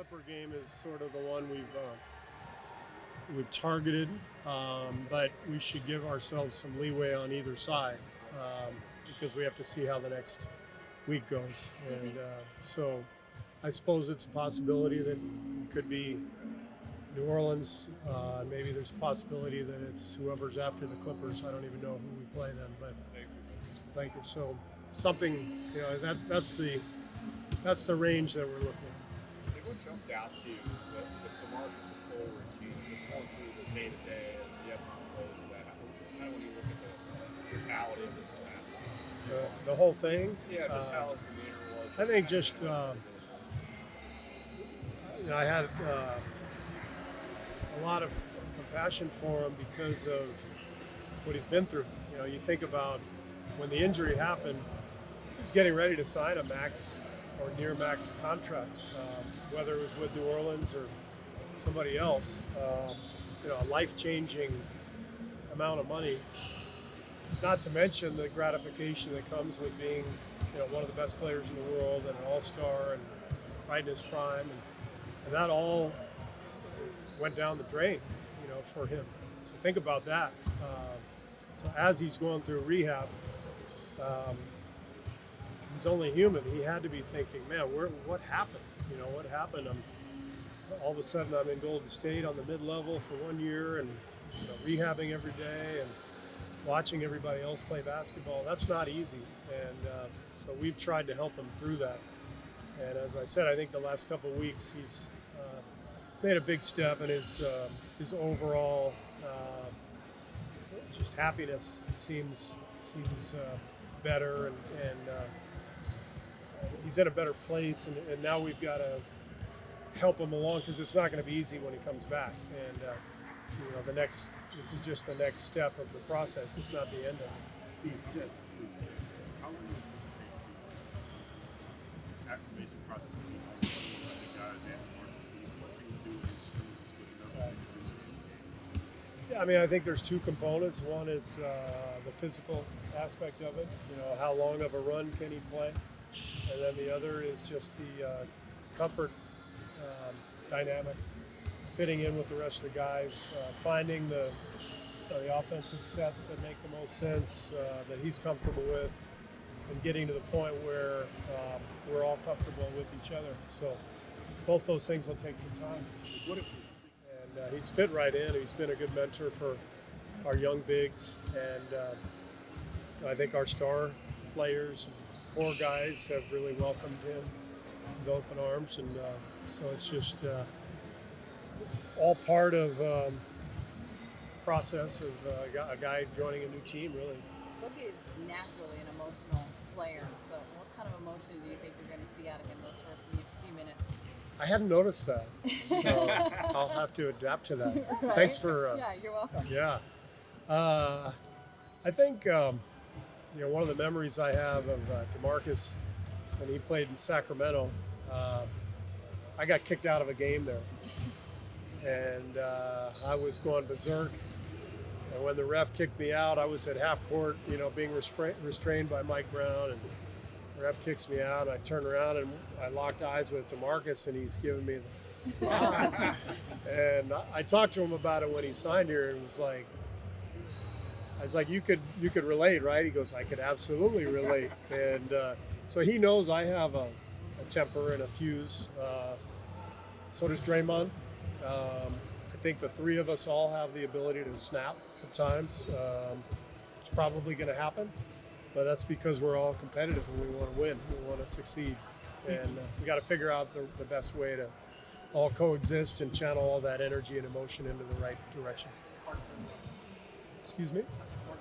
Clipper game is sort of the one we've targeted, but we should give ourselves some leeway on either side because we have to see how the next week goes. And so I suppose it's a possibility that it could be New Orleans. Maybe there's a possibility that it's whoever's after the Clippers. I don't even know who we play then, but Lakers. So something, that's the range that we're looking at. What jumped out to you with DeMarcus' whole routine, just going through the day-to-day and the ebbs and flows of that? Kind of when you look at the totality of this match. The whole thing? Yeah, just how his demeanor was. I think just, I had a lot of compassion for him because of what he's been through. You think about when the injury happened, he was getting ready to sign a max or near max contract, whether it was with New Orleans or somebody else. A life-changing amount of money. Not to mention the gratification that comes with being, one of the best players in the world and an all-star and right in his prime, and that all went down the drain, for him. So think about that. So as he's going through rehab, he's only human. He had to be thinking, man, what happened? What happened? All of a sudden I'm in Golden State on the mid-level for 1 year and rehabbing every day and watching everybody else play basketball. That's not easy. And so we've tried to help him through that. And as I said, I think the last couple of weeks he's made a big step in his overall just happiness seems better, and he's in a better place, and now we've got to help him along because it's not going to be easy when he comes back. And this is just the next step of the process. It's not the end of it. How long do you anticipate the acclimation process to be like the guys and what things do with another? Yeah, I think there's two components. One is the physical aspect of it. How long of a run can he play? And then the other is just the comfort dynamic, fitting in with the rest of the guys, finding the offensive sets that make the most sense, that he's comfortable with, and getting to the point where we're all comfortable with each other. So both those things will take some time. And he's fit right in. He's been a good mentor for our young bigs, and I think our star players and core guys have really welcomed him with open arms, and so it's just all part of process of a guy joining a new team, really. Boogie is naturally an emotional player, so what kind of emotion do you think you're going to see out of him those first few minutes? I hadn't noticed that, so I'll have to adapt to that. Right? Thanks for... yeah, you're welcome. Yeah. I think, one of the memories I have of DeMarcus when he played in Sacramento, I got kicked out of a game there. And I was going berserk. And when the ref kicked me out, I was at half court, being restrained by Mike Brown. And the ref kicks me out. And I turn around and I locked eyes with DeMarcus, and he's giving me the... And I talked to him about it when he signed here, and I was like, you could relate, right? He goes, I could absolutely relate. And so he knows I have a temper and a fuse. So does Draymond. I think the three of us all have the ability to snap at times. It's probably going to happen, but that's because we're all competitive and we want to win. We want to succeed. And we got to figure out the best way to all coexist and channel all that energy and emotion into the right direction. Excuse me?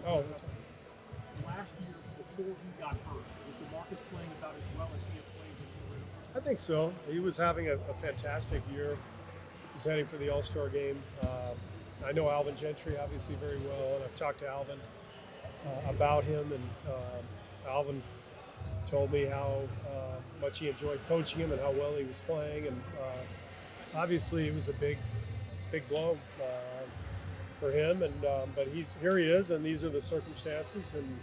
Oh, that's right. Last year, before he got hurt, was DeMarcus playing about as well as he had played this year? I think so. He was having a fantastic year. He's heading for the All-Star game. I know Alvin Gentry obviously very well, and I've talked to Alvin about him, and Alvin told me how much he enjoyed coaching him and how well he was playing, and obviously it was a big blow for him, and but here he is, and these are the circumstances, and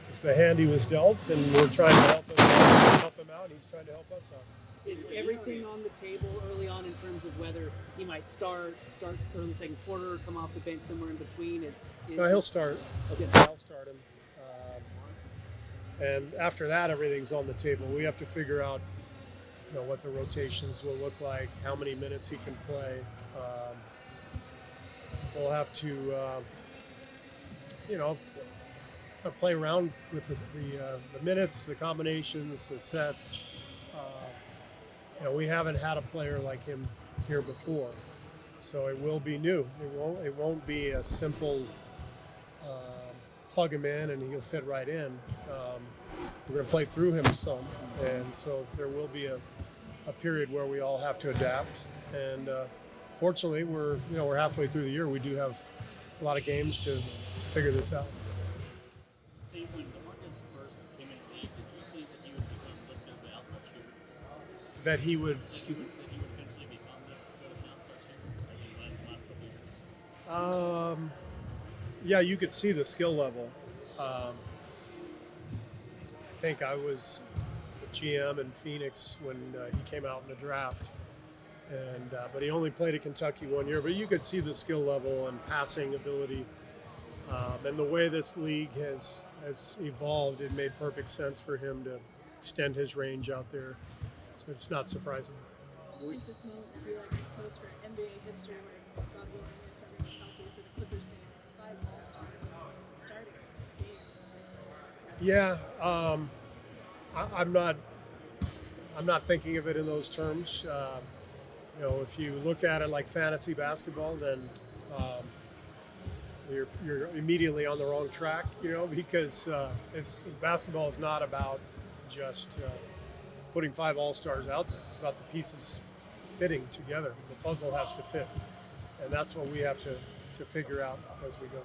it's the hand he was dealt, and we're trying to help him out, and he's trying to help us out. Is everything on the table early on in terms of whether he might start early in the second quarter, come off the bench somewhere in between? No, he'll start. Okay. I'll start him. And after that, everything's on the table. We have to figure out, what the rotations will look like, how many minutes he can play. We'll have to, play around with the minutes, the combinations, the sets. We haven't had a player like him here before, so it will be new. It won't be a simple plug him in and he'll fit right in. We're going to play through him some, and so there will be a period where we all have to adapt. And fortunately, we're halfway through the year. We do have a lot of games to figure this out. Steve, when DeMarcus first came in the league, did you think that he would become this good of an outside shooter? That he would. That he would eventually become this good of an outside shooter, like in the last couple of years? Yeah, you could see the skill level. I think I was the GM in Phoenix when he came out in the draft, and but he only played at Kentucky 1 year. But you could see the skill level and passing ability, and the way this league has evolved. It made perfect sense for him to extend his range out there. So it's not surprising. Do you think this moment will be like this post for NBA history where, God willing, if everyone's healthy for the Clippers game, it's 5 All-Stars starting the game? Yeah, I'm not thinking of it in those terms. If you look at it like fantasy basketball, then you're immediately on the wrong track. Because basketball is not about just putting 5 All-Stars out there. It's about the pieces fitting together. The puzzle has to fit, and that's what we have to figure out as we go.